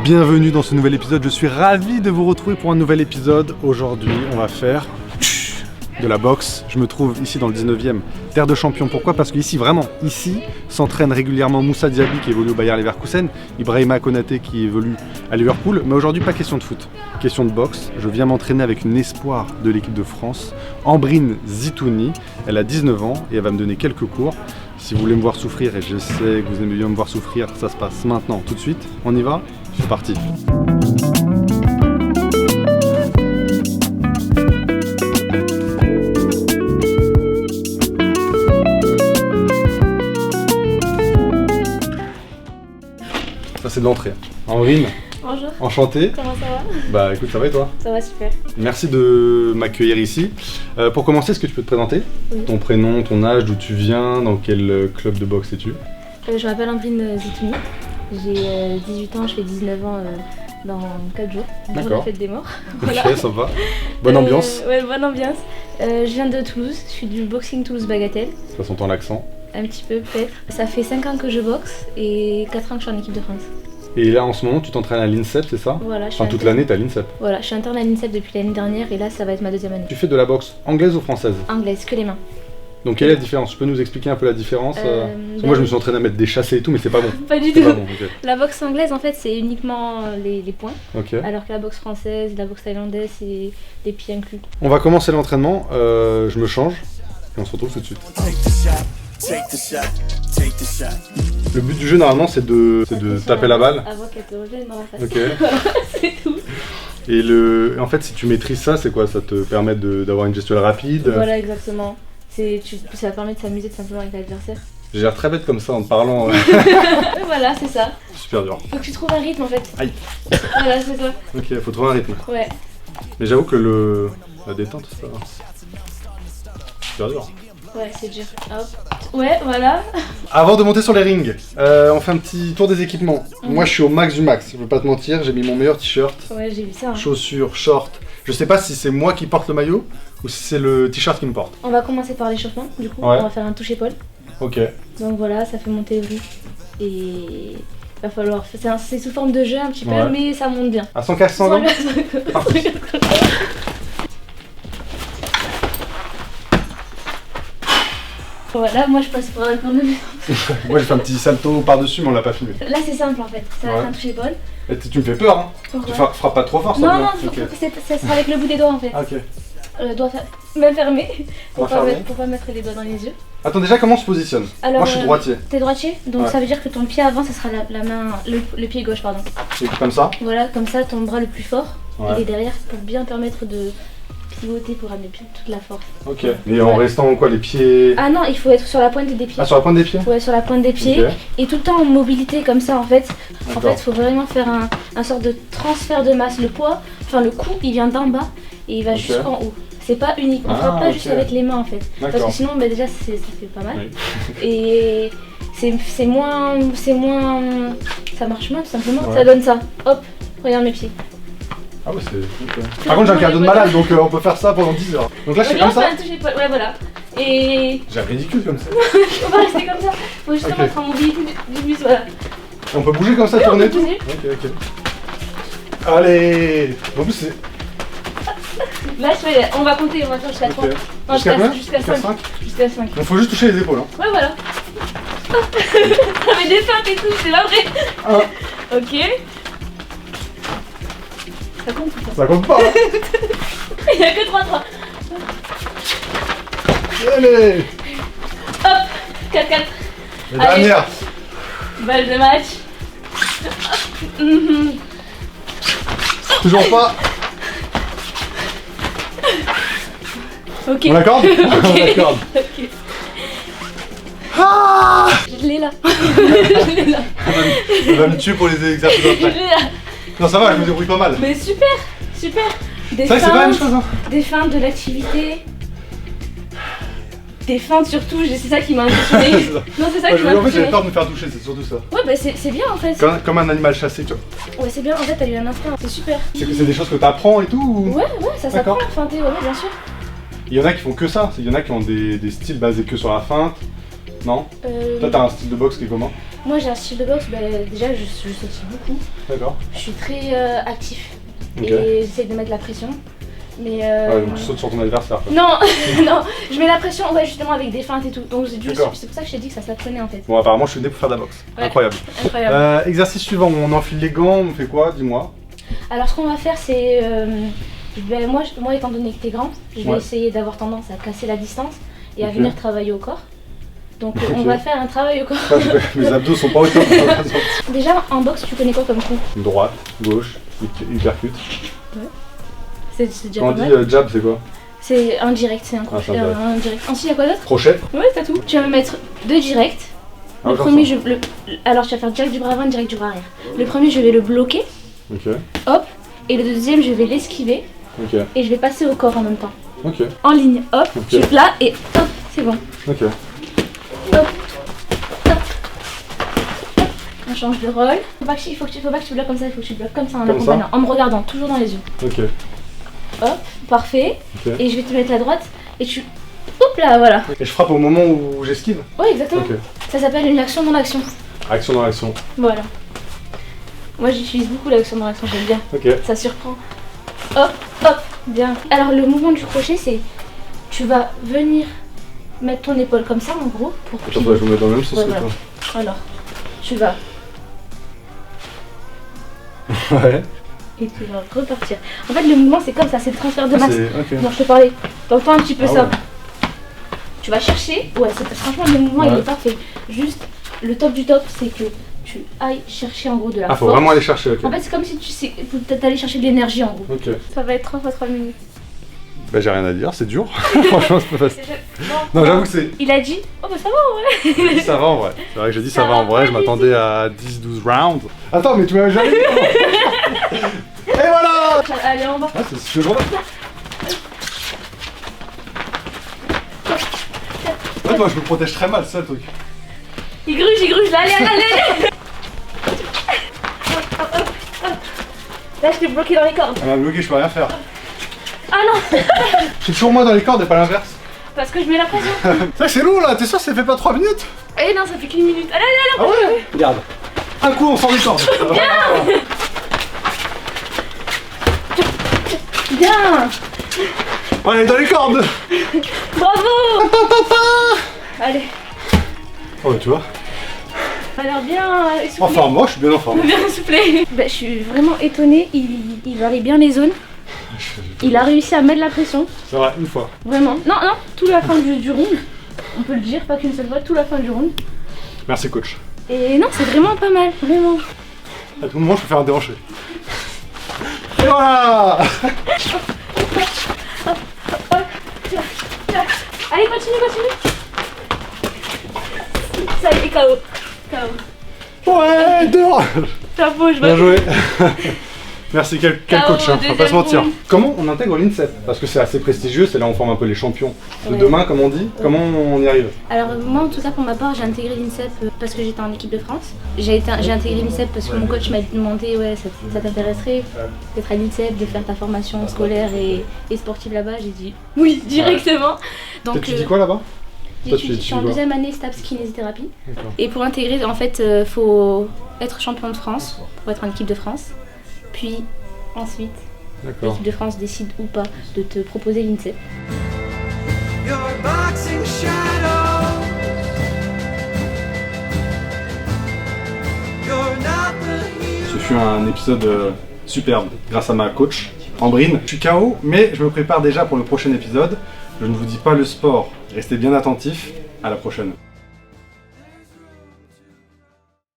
Bienvenue dans ce nouvel épisode, je suis ravi de vous retrouver pour un nouvel épisode. Aujourd'hui, on va faire de la boxe. Je me trouve ici dans le 19e, terre de champion. Pourquoi? Parce qu'ici, vraiment, ici, s'entraînent régulièrement Moussa Diaby qui évolue au Bayer Leverkusen, Ibrahima Konaté qui évolue à Liverpool. Mais aujourd'hui, pas question de foot, question de boxe. Je viens m'entraîner avec une espoir de l'équipe de France, Ambrine Zitouni. Elle a 19 ans et elle va me donner quelques cours. Si vous voulez me voir souffrir, et je sais que vous aimez bien me voir souffrir, ça se passe maintenant, tout de suite. On y va? C'est parti. Ça c'est de l'entrée. Ambrine. Bonjour. Enchanté. Comment ça va? Bah écoute, ça va et toi? Ça va super. Merci de m'accueillir ici. Pour commencer, est-ce que tu peux te présenter? Oui. Ton prénom, ton âge, d'où tu viens, dans quel club de boxe es-tu? Je m'appelle Ambrine Zitouni. J'ai 18 ans, je fais 19 ans dans 4 jours. Pour la fête des morts. Voilà. Ok, sympa. Bonne ambiance. Ouais, bonne ambiance. Je viens de Toulouse, je suis du Boxing Toulouse Bagatelle. Ça s'entend l'accent. Un petit peu peut-être. Ça fait 5 ans que je boxe et 4 ans que je suis en équipe de France. Et là en ce moment, tu t'entraînes à l'INSEP, c'est ça? Voilà, enfin, toute l'année, t'es à l'INSEP. Voilà, je suis interne à l'INSEP depuis l'année dernière et là, ça va être ma deuxième année. Tu fais de la boxe anglaise ou française? Anglaise, que les mains. Donc quelle est la différence? Tu peux nous expliquer un peu la différence? Parce que moi je me suis entraîné à mettre des chassés et tout, mais c'est pas bon. Pas du tout. Pas bon, okay. La boxe anglaise en fait c'est uniquement les poings, okay. Alors que la boxe française, la boxe thaïlandaise c'est les pieds inclus. On va commencer l'entraînement, je me change et on se retrouve tout de suite. Le but du jeu normalement c'est de taper la balle. Avant qu'elle te revienne dans la face. Ok. Voilà, c'est tout. Et en fait si tu maîtrises ça, c'est quoi? Ça te permet d'avoir une gestuelle rapide? Voilà exactement. Ça permet de s'amuser tout simplement avec l'adversaire. J'ai l'air très bête comme ça en te parlant. Voilà, c'est ça. Super dur. Faut que tu trouves un rythme en fait. Aïe. Voilà, c'est ça. Ok, faut trouver un rythme. Ouais. Mais j'avoue que la détente, ça super dur. Ouais, c'est dur. Hop. Ouais, voilà. Avant de monter sur les rings, on fait un petit tour des équipements. Moi je suis au max du max, je veux pas te mentir, j'ai mis mon meilleur t-shirt. Ouais, j'ai vu ça. Hein. Chaussures, shorts. Je sais pas si c'est moi qui porte le maillot ou si c'est le t-shirt qui me porte. On va commencer par l'échauffement, du coup. Ouais. On va faire un touche-épaule. Ok. Donc voilà, ça fait monter le rythme. Et va falloir. C'est sous forme de jeu un petit peu, ouais. mais ça monte bien. À 115 120 Voilà, moi je passe pour un cornemuse. Moi j'ai fait un petit salto par-dessus mais on l'a pas filmé. Là c'est simple en fait, ça va être un touche-épaule. Tu me fais peur hein. Tu frappes pas trop fort ça. Non, ça sera avec le bout des doigts en fait. Ok. Doigt même fermé, pour pas mettre les doigts dans les yeux. Attends déjà comment on se positionne? Alors, moi je suis droitier. T'es droitier, donc ça veut dire que ton pied avant ça sera la main, le pied gauche pardon. C'est comme ça? Voilà, comme ça ton bras le plus fort, il est derrière pour bien permettre de pivoter pour amener toute la force. Ok. Et en restant quoi, les pieds? Ah non, il faut être sur la pointe des pieds. Ah, sur la pointe des pieds? Ouais, sur la pointe des pieds. Okay. Et tout le temps en mobilité comme ça en fait. En fait, il faut vraiment faire un sorte de transfert de masse. Le poids, enfin le coup, il vient d'en bas et il va jusqu'en haut. C'est pas unique, on frappe pas juste avec les mains en fait. Parce que sinon, bah, déjà, ça fait pas mal. Oui. Et c'est moins. Ça marche moins tout simplement. Ouais. Ça donne ça. Hop, regarde mes pieds. Ah ouais, c'est... Okay. Par contre j'ai un cardio de malade donc on peut faire ça pendant 10 heures. Donc là je fais comme ça. Ouais voilà. Et... J'ai un ridicule comme ça. On va rester comme ça. Faut justement être en mobilité du bus, voilà. On peut bouger comme ça, tourner tout. Ok. Allez. En plus c'est... Là on va compter, on va faire jusqu'à 3. Jusqu'à combien? Jusqu'à 5. Jusqu'à 5. Donc faut juste toucher les épaules hein. Ouais voilà. Ça met des feintes et tout, c'est pas vrai. Ok. Ça compte ou pas? Ça compte pas hein. Il n'y a que 3-3. Allez. Hop, 4-4. Les dernières. Balle de match. Toujours pas. Ok. On l'accorde? Okay. On l'accorde. Okay. Ah, je l'ai là. Je l'ai là. Elle va me tuer pour les exercices après. Je l'ai là. Non ça va, je me débrouille pas mal. Mais super, super. C'est vrai que c'est pas la même chose hein. Des feintes, de l'activité. Des feintes surtout, c'est ça qui m'a impressionné. Non c'est ça qui m'a impressionné. En fait j'avais peur de me faire toucher, c'est surtout ça. Ouais bah c'est bien en fait. Comme un animal chassé tu vois. Ouais c'est bien, en fait t'as eu un instinct, c'est super. C'est des choses que t'apprends et tout ou... Ouais ça s'apprend à feinter, ouais bien sûr. Il y en a qui font que ça, il y en a qui ont des styles basés que sur la feinte. Non Toi t'as un style de boxe qui est comment? Moi j'ai un style de boxe, déjà je sautille beaucoup. D'accord. Je suis très actif Ok. et j'essaie de mettre la pression. Mais Ouais, donc tu sautes sur ton adversaire quoi. non, non, je mets la pression justement avec des feintes et tout. Donc c'est D'accord. pour ça que je t'ai dit que ça s'apprenait en fait. Bon, apparemment je suis né pour faire de la boxe. Ouais. Incroyable. Incroyable. Exercice suivant, on enfile les gants, on fait quoi? Dis-moi. Alors ce qu'on va faire c'est, moi étant donné que t'es grand, je vais Ouais. essayer d'avoir tendance à casser la distance et à Ok. venir travailler au corps. Donc Ok. on va faire un travail au corps. Mes abdos sont pas au top. Déjà en boxe tu connais quoi comme coup? Droite, gauche, uppercut. C'est déjà Quand on pas dit mal. jab, c'est quoi? C'est un direct, c'est un coup. Ah, c'est indirect. Un direct. Ensuite, il y a quoi d'autre? Crochet. Ouais, t'as tout. Tu vas me mettre deux directs. Ah, Le genre premier, ça. alors tu vas faire direct du bras avant, direct du bras arrière. Le premier, je vais le bloquer, Ok, hop. Et le deuxième, je vais l'esquiver ok, et je vais passer au corps en même temps. ok, En ligne, hop. Ok. Je suis là et hop, c'est bon. ok. Hop, hop. On change de rôle. Faut pas que tu bloques comme ça, il faut que tu bloques comme ça en Comme ça accompagnant, en me regardant, toujours dans les yeux. Ok, Hop, parfait. ok. Et je vais te mettre la droite et tu. Hop là, voilà. Et je frappe au moment où j'esquive? Ouais, exactement. Ok. Ça s'appelle une action dans l'action. Action dans l'action. Voilà. Moi j'utilise beaucoup l'action dans l'action, j'aime bien. Ok. Ça surprend. Hop, hop, bien. Alors le mouvement du crochet c'est, tu vas venir mettre ton épaule comme ça en gros pour Attends, plier. je me mets dans le même sens Ouais, que voilà. Alors, tu vas toi. Ouais. et tu vas repartir. En fait le mouvement c'est comme ça, c'est le transfert de Ah, masse. c'est. Ok. Non je te parlais, t'entends un petit peu Ah ça. ouais. Tu vas chercher, ouais franchement le mouvement il Ouais. est parfait. Juste le top du top c'est que tu ailles chercher en gros de la Ah, faut force. vraiment aller chercher, ok. En fait c'est comme si t'allais chercher de l'énergie en gros. Ok. Ça va être 3 fois 3 minutes. Bah, j'ai rien à dire, c'est dur. Franchement, c'est pas facile. Non, j'avoue que c'est. Il a dit, oh bah ça va en vrai. Ça va en vrai. C'est vrai que j'ai dit ça Ça va en va vrai, pas je du m'attendais à 10-12 rounds. Attends, mais tu m'avais jamais dit. Et voilà. Allez en bas. Ah, c'est ce que je vois. Ouais, moi je me protège très mal, c'est ça le truc. Il gruge là, allez. Là je t'ai bloqué dans les cordes. Elle m'a bloqué, je peux rien faire. Ah non, Je suis toujours moi dans les cordes et pas l'inverse. parce que je mets la pression. C'est vrai que c'est lourd là, t'es sûr que ça fait pas 3 minutes? Eh non, ça fait qu'une minute. Allez. Ah ouais? Regarde. Un coup on sort des cordes. Bien. Allez, dans les cordes. Bravo. Allez, Oh, tu vois. ça a l'air bien essoufflé. Enfin, moi je suis bien en forme. Bien soufflé. Bah, je suis vraiment étonnée, il varie bien les zones. Il a réussi à mettre la pression. C'est vrai, une fois. Vraiment. Non, toute la fin du round. On peut le dire, pas qu'une seule fois, toute la fin du round. Merci coach. Et non, c'est vraiment pas mal, vraiment. À tout moment je peux faire un déhanché. Et voilà. Allez, continue. Ça y est, KO. KO. Ouais, dehors. Chapeau, je Bien vais. joué. Merci, quel KO coach, hein, au faut pas se mentir. deuxième Comment on intègre l'INSEP? Parce que c'est assez prestigieux, c'est là où on forme un peu les champions de Ouais. demain, comme on dit. Comment on y arrive? Alors moi en tout cas pour ma part j'ai intégré l'INSEP parce que j'étais en équipe de France. J'ai intégré l'INSEP parce que mon coach m'a demandé ouais ça t'intéresserait d'être à l'INSEP, de faire ta formation scolaire et sportive là-bas. J'ai dit oui directement. Donc Tu dis quoi là-bas? Toi, tu je suis en dis quoi? deuxième année STAPS kinésithérapie. D'accord. Et pour intégrer en fait faut être champion de France pour être en équipe de France. Puis ensuite D'accord. l'équipe de France décide ou pas de te proposer l'INSEP. Your boxing shadow. You're not the hero. Ce fut un épisode superbe grâce à ma coach, Ambrine. Je suis KO, mais je me prépare déjà pour le prochain épisode. Je ne vous dis pas le sport. Restez bien attentifs. À la prochaine.